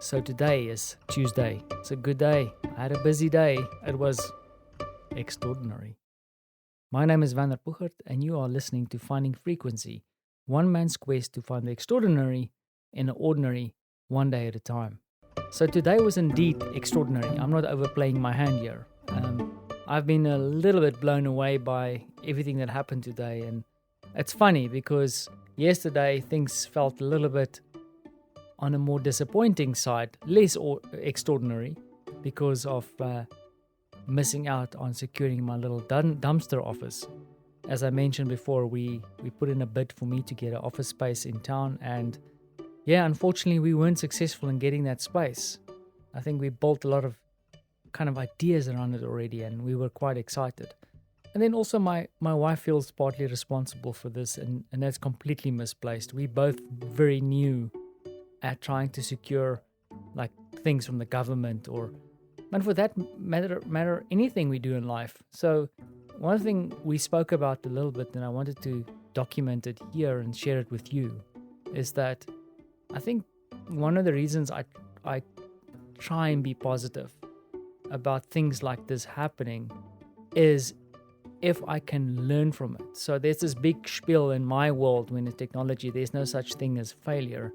So today is Tuesday. It's a good day. I had a busy day. It was extraordinary. My name is Vander Puchert, and you are listening to Finding Frequency, one man's quest to find the extraordinary in the ordinary, one day at a time. So today was indeed extraordinary. I'm not overplaying my hand here. I've been a little bit blown away by everything that happened today, and it's funny because yesterday things felt a little bit on a more disappointing side, less extraordinary because of missing out on securing my little dumpster office. As I mentioned before, we put in a bid for me to get an office space in town, and unfortunately we weren't successful in getting that space. I think we built a lot of kind of ideas around it already, and we were quite excited. And then also my wife feels partly responsible for this, and that's completely misplaced. We both very new at trying to secure like things from the government and for that matter anything we do in life. So one thing we spoke about a little bit, and I wanted to document it here and share it with you, is that I think one of the reasons I try and be positive about things like this happening is if I can learn from it. So there's this big spiel in my world when in technology, there's no such thing as failure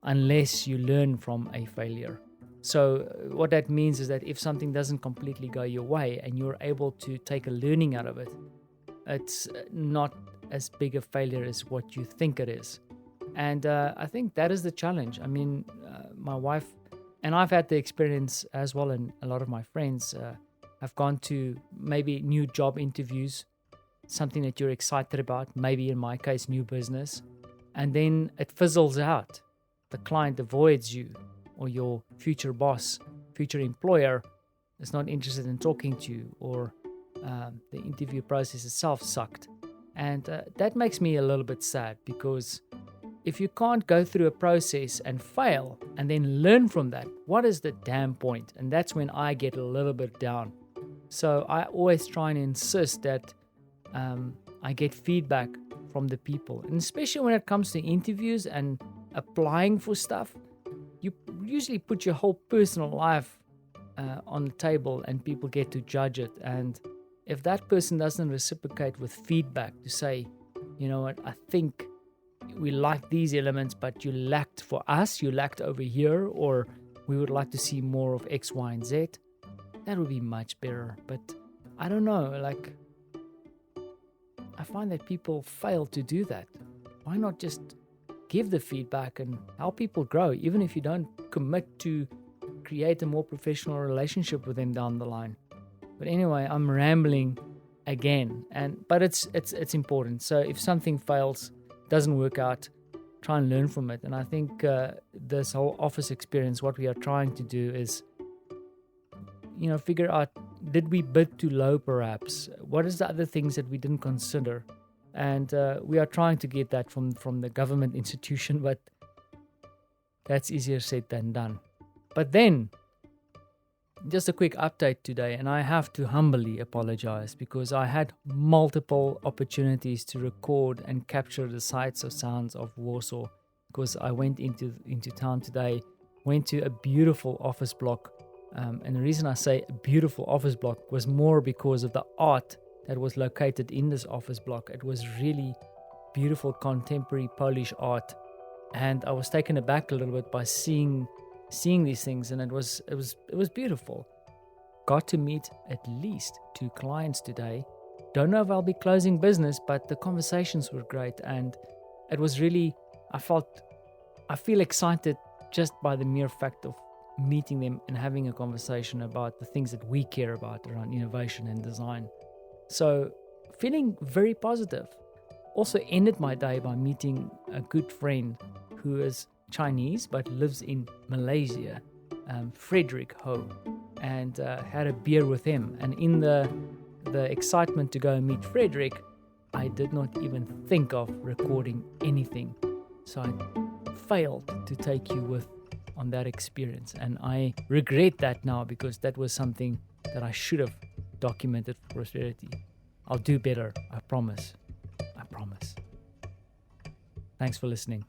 unless you learn from a failure. So what that means is that if something doesn't completely go your way and you're able to take a learning out of it, it's not as big a failure as what you think it is. And I think that is the challenge. I mean, my wife, and I've had the experience as well, and a lot of my friends have gone to maybe new job interviews, something that you're excited about, maybe in my case, new business, and then it fizzles out. The client avoids you, or your future boss, future employer is not interested in talking to you, or the interview process itself sucked. And that makes me a little bit sad, because if you can't go through a process and fail and then learn from that, what is the damn point? And that's when I get a little bit down. So I always try and insist that I get feedback from the people. And especially when it comes to interviews and applying for stuff, you usually put your whole personal life on the table and people get to judge it. And if that person doesn't reciprocate with feedback to say, you know what, I think we like these elements, but you lacked over here, or we would like to see more of X, Y, and Z, that would be much better. But I don't know, like, I find that people fail to do that. Why not just give the feedback and help people grow, even if you don't commit to create a more professional relationship with them down the line? But anyway, I'm rambling again, but it's important. So if something fails, doesn't work out, try and learn from it. And I think this whole office experience, what we are trying to do is, figure out, did we bid too low perhaps? What is the other things that we didn't consider? And we are trying to get that from the government institution, but that's easier said than done. But then, just a quick update today, and I have to humbly apologize because I had multiple opportunities to record and capture the sights or sounds of Warsaw, because I went into town today, went to a beautiful office block, and the reason I say a beautiful office block was more because of the art that was located in this office block. It was really beautiful contemporary Polish art, and I was taken aback a little bit by seeing these things, and it was beautiful. Got to meet at least 2 clients today. Don't know if I'll be closing business, but the conversations were great, and it was really, I feel excited just by the mere fact of meeting them and having a conversation about the things that we care about around innovation and design. So feeling very positive. Also ended my day by meeting a good friend who is Chinese but lives in Malaysia, Frederick Ho, and had a beer with him. And in the excitement to go and meet Frederick, I did not even think of recording anything. So I failed to take you with on that experience, and I regret that now, because that was something that I should have documented for posterity. I'll do better, I promise. Thanks for listening.